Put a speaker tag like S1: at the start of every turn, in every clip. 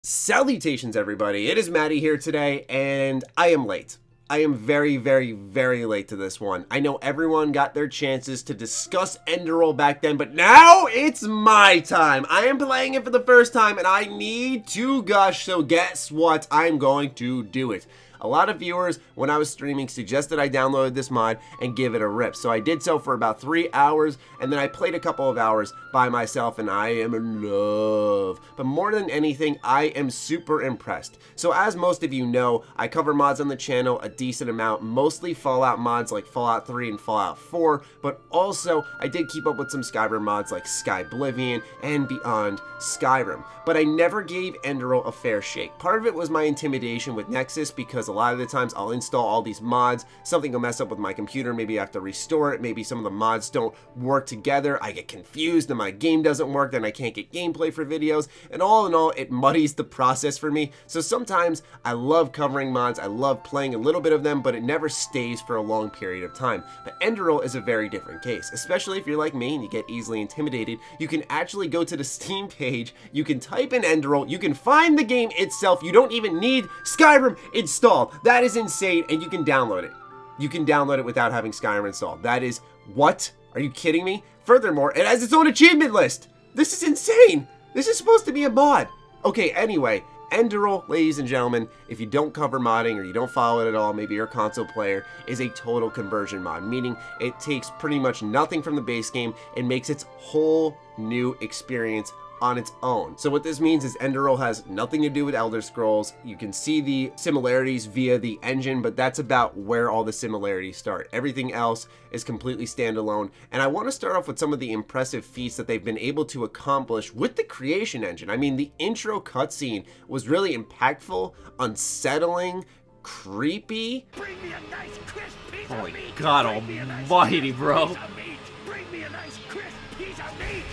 S1: Salutations everybody, it is Matty here today, and I am late. I am very late to this one. I know everyone got their chances to discuss Enderal back then, but now it's my time. I am playing it for the first time, and I need to gush, so guess what? I'm going to do it. A lot of viewers, when I was streaming, suggested I download this mod and give it a rip. So I did so for about 3 hours, and then I played a couple of hours by myself, and I am in love. But more than anything, I am super impressed. So as most of you know, I cover mods on the channel a decent amount, mostly Fallout mods like Fallout 3 and Fallout 4, but also I did keep up with some Skyrim mods like Skyblivion and Beyond Skyrim. But I never gave Enderal a fair shake. Part of it was my intimidation with Nexus, because a lot of the times I'll install all these mods, something will mess up with my computer, maybe I have to restore it, maybe some of the mods don't work together, I get confused and my game doesn't work, then I can't get gameplay for videos, and all in all, it muddies the process for me. So sometimes I love covering mods, I love playing a little bit of them, but it never stays for a long period of time. But Enderal is a very different case, especially if you're like me and you get easily intimidated. You can actually go to the Steam page, you can type in Enderal, you can find the game itself, you don't even need Skyrim installed. That is insane, and you can download it. You can download it without having Skyrim installed. That is, what? Are you kidding me? Furthermore, it has its own achievement list. This is insane. This is supposed to be a mod. Okay, anyway, Enderal, ladies and gentlemen, if you don't cover modding or you don't follow it at all, maybe you're a console player, is a total conversion mod, meaning it takes pretty much nothing from the base game and makes its whole new experience on its own. So what this means is Enderal has nothing to do with Elder Scrolls. You can see the similarities via the engine, but that's about where all the similarities start. Everything else is completely standalone, and I want to start off with some of the impressive feats that they've been able to accomplish with the creation engine. I mean, the intro cutscene was really impactful, unsettling, creepy.
S2: Bring me a nice crisp piece
S3: Oh
S2: of
S3: my
S2: meat.
S3: God
S2: Bring me a nice
S3: almighty,
S2: crisp
S3: bro.
S2: piece of meat. Bring me a nice crisp piece of meat.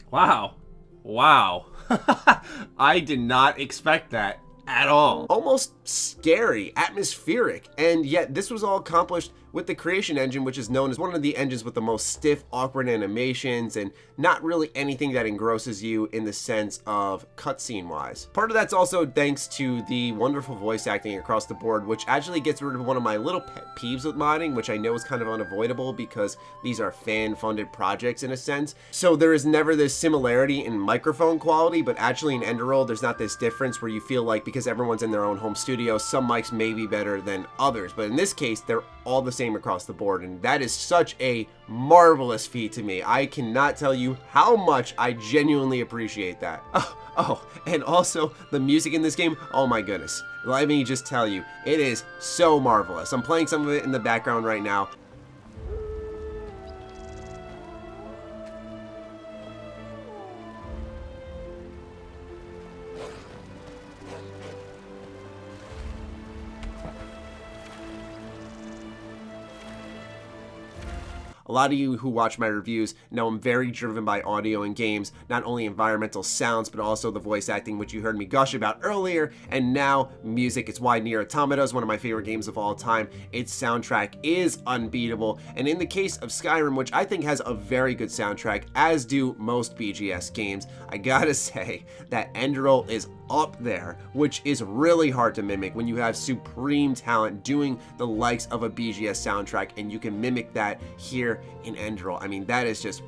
S3: Wow. Wow. I did not expect that at all.
S1: Almost scary, atmospheric, and yet this was all accomplished with the creation engine, which is known as one of the engines with the most stiff, awkward animations, and not really anything that engrosses you in the sense of cutscene wise. Part of that's also thanks to the wonderful voice acting across the board, which actually gets rid of one of my little pet peeves with modding, which I know is kind of unavoidable because these are fan-funded projects in a sense. So there is never this similarity in microphone quality, but actually in Enderal, there's not this difference where you feel like because everyone's in their own home studio, some mics may be better than others, but in this case, they're all the same across the board, and that is such a marvelous feat to me. I cannot tell you how much I genuinely appreciate that. Oh, and also the music in this game, oh my goodness. Let me just tell you, it is so marvelous. I'm playing some of it in the background right now. A lot of you who watch my reviews know I'm very driven by audio in games, not only environmental sounds, but also the voice acting, which you heard me gush about earlier, and now music. It's why Nier Automata is one of my favorite games of all time. Its soundtrack is unbeatable, and in the case of Skyrim, which I think has a very good soundtrack, as do most BGS games, I gotta say that Enderal is up there, which is really hard to mimic when you have supreme talent doing the likes of a BGS soundtrack, and you can mimic that here in Enderal. I mean, that is just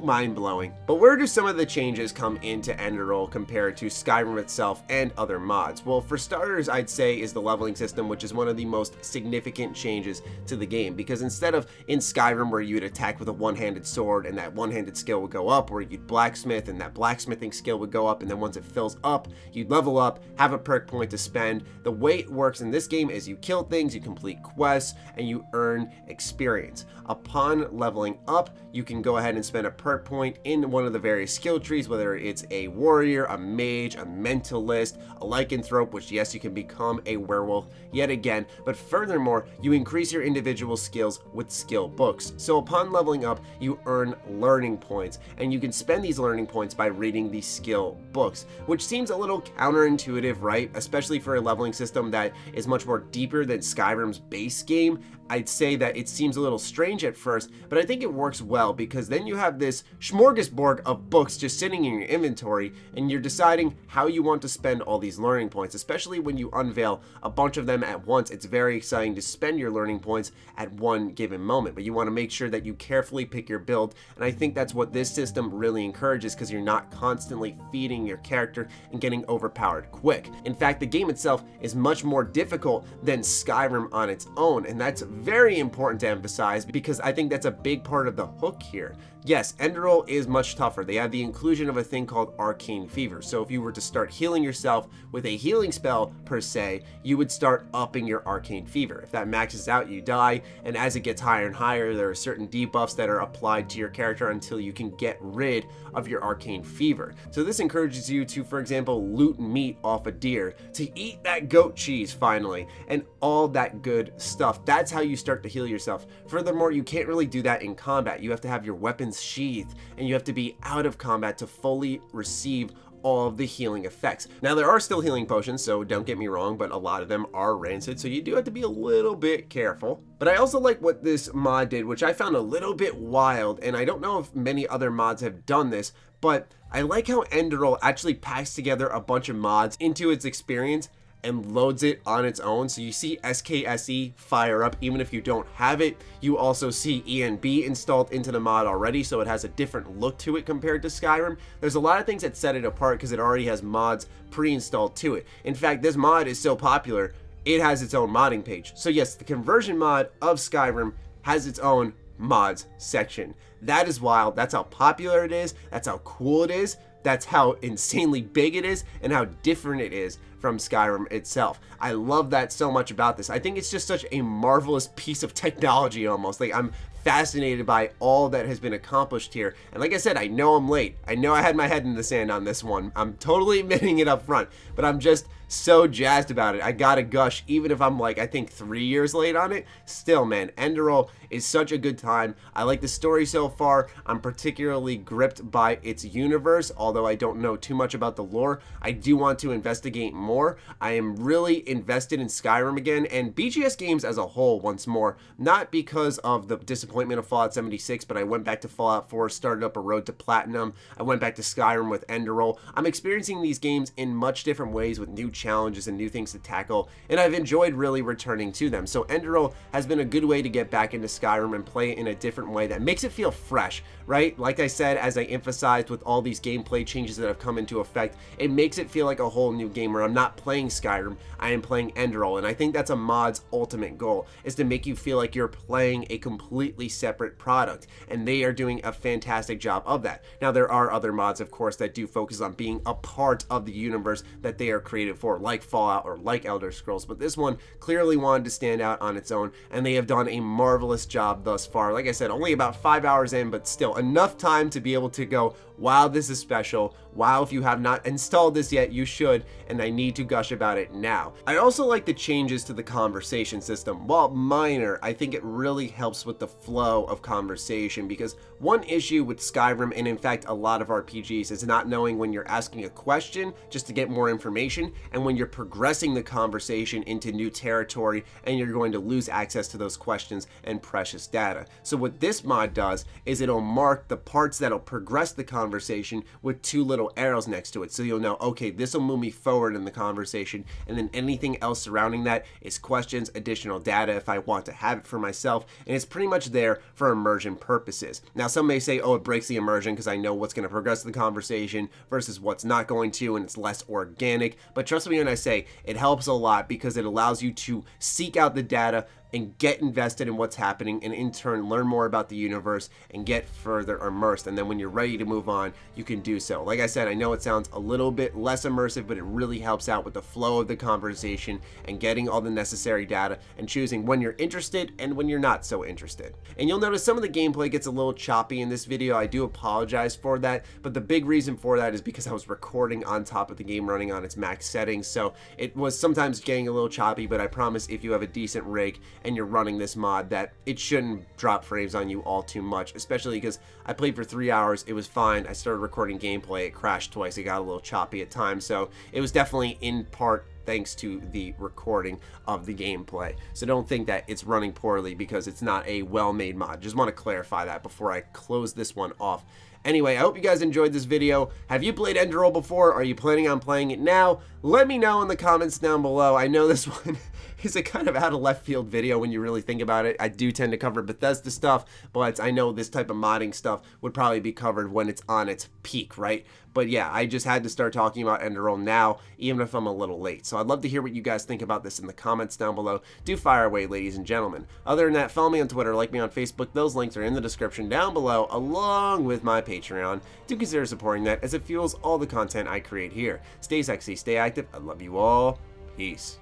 S1: mind-blowing. But where do some of the changes come into Enderal compared to Skyrim itself and other mods? Well, for starters, I'd say is the leveling system, which is one of the most significant changes to the game, because instead of in Skyrim where you'd attack with a one-handed sword and that one-handed skill would go up, or you'd blacksmith and that blacksmithing skill would go up, and then once it fills up, you'd level up, have a perk point to spend. The way it works in this game is you kill things, you complete quests, and you earn experience. Upon leveling up, you can go ahead and spend a perk point in one of the various skill trees, whether it's a warrior, a mage, a mentalist, a lycanthrope, which yes, you can become a werewolf yet again, but furthermore, you increase your individual skills with skill books. So upon leveling up, you earn learning points, and you can spend these learning points by reading these skill books, which seems a little counterintuitive, right? Especially for a leveling system that is much more deeper than Skyrim's base game. I'd say that it seems a little strange at first, but I think it works well because then you have this smorgasbord of books just sitting in your inventory and you're deciding how you want to spend all these learning points, especially when you unveil a bunch of them at once. It's very exciting to spend your learning points at one given moment, but you want to make sure that you carefully pick your build, and I think that's what this system really encourages because you're not constantly feeding your character and getting overpowered quick. In fact, the game itself is much more difficult than Skyrim on its own, and that's very important to emphasize because I think that's a big part of the hook here. Yes, Enderal is much tougher. They have the inclusion of a thing called Arcane Fever. So if you were to start healing yourself with a healing spell per se, you would start upping your Arcane Fever. If that maxes out, you die, and as it gets higher and higher, there are certain debuffs that are applied to your character until you can get rid of your Arcane Fever. So this encourages you to, for example, loot meat off a deer, to eat that goat cheese finally, and all that good stuff. That's how you start to heal yourself. Furthermore, you can't really do that in combat. You have to have your weapons sheathed, and you have to be out of combat to fully receive all of the healing effects. Now, there are still healing potions, so don't get me wrong, but a lot of them are rancid, so you do have to be a little bit careful. But I also like what this mod did, which I found a little bit wild, and I don't know if many other mods have done this, but I like how Enderal actually packs together a bunch of mods into its experience and loads it on its own. So you see SKSE fire up even if you don't have it. You also see ENB installed into the mod already, so it has a different look to it compared to Skyrim. There's a lot of things that set it apart because it already has mods pre-installed to it. In fact, this mod is so popular, it has its own modding page. So yes, the conversion mod of Skyrim has its own mods section. That is wild. That's how popular it is. That's how cool it is. That's how insanely big it is and how different it is from Skyrim itself. I love that so much about this. I think it's just such a marvelous piece of technology almost. Like, I'm fascinated by all that has been accomplished here. And like I said, I know I'm late. I know I had my head in the sand on this one. I'm totally admitting it up front, but I'm just so jazzed about it. I gotta gush, even if I'm like, I think 3 years late on it. Still, man, Enderal is such a good time. I like the story so far. I'm particularly gripped by its universe, although I don't know too much about the lore. I do want to investigate more. I am really invested in Skyrim again, and BGS games as a whole once more, not because of the disappointment of Fallout 76, but I went back to Fallout 4, started up a road to platinum. I went back to Skyrim with Enderal. I'm experiencing these games in much different ways with new challenges and new things to tackle, and I've enjoyed really returning to them. So Enderal has been a good way to get back into Skyrim and play in a different way that makes it feel fresh, right? Like I said, as I emphasized with all these gameplay changes that have come into effect, it makes it feel like a whole new game where I'm not playing Skyrim, I am playing Enderal, and I think that's a mod's ultimate goal, is to make you feel like you're playing a completely separate product, and they are doing a fantastic job of that. Now, there are other mods, of course, that do focus on being a part of the universe that they are created for, like Fallout or like Elder Scrolls, but this one clearly wanted to stand out on its own, and they have done a marvelous job thus far. Like I said, only about 5 hours in, but still enough time to be able to go, wow, this is special. Wow, if you have not installed this yet, you should, and I need to gush about it now. I also like the changes to the conversation system. While minor, I think it really helps with the flow of conversation, because one issue with Skyrim, and in fact a lot of RPGs, is not knowing when you're asking a question just to get more information, and when you're progressing the conversation into new territory and you're going to lose access to those questions and precious data. So what this mod does is it'll mark the parts that'll progress the conversation with two little arrows next to it, so you'll know, okay, this will move me forward in the conversation, and then anything else surrounding that is questions, additional data if I want to have it for myself, and it's pretty much there for immersion purposes. Now, some may say, oh, it breaks the immersion because I know what's going to progress the conversation versus what's not going to, and it's less organic, but trust me when I say it helps a lot because it allows you to seek out the data and get invested in what's happening, and in turn learn more about the universe and get further immersed, and then when you're ready to move on, you can do so. Like I said, I know it sounds a little bit less immersive, but it really helps out with the flow of the conversation and getting all the necessary data and choosing when you're interested and when you're not so interested. And you'll notice some of the gameplay gets a little choppy in this video. I do apologize for that, but the big reason for that is because I was recording on top of the game running on its max settings, so it was sometimes getting a little choppy, but I promise if you have a decent rig and you're running this mod that it shouldn't drop frames on you all too much, especially because I played for 3 hours, it was fine. I started recording gameplay, it crashed twice, it got a little choppy at times, so it was definitely in part thanks to the recording of the gameplay. So don't think that it's running poorly because it's not a well-made mod. Just want to clarify that before I close this one off. Anyway, I hope you guys enjoyed this video. Have you played Enderal before? Are you planning on playing it now? Let me know in the comments down below. I know this one is a kind of out of left field video when you really think about it. I do tend to cover Bethesda stuff, but I know this type of modding stuff would probably be covered when it's on its peak, right? But yeah, I just had to start talking about Enderal now, even if I'm a little late. So I'd love to hear what you guys think about this in the comments down below. Do fire away, ladies and gentlemen. Other than that, follow me on Twitter, like me on Facebook. Those links are in the description down below, along with my Patreon. Do consider supporting that as it fuels all the content I create here. Stay sexy, stay active. I love you all. Peace.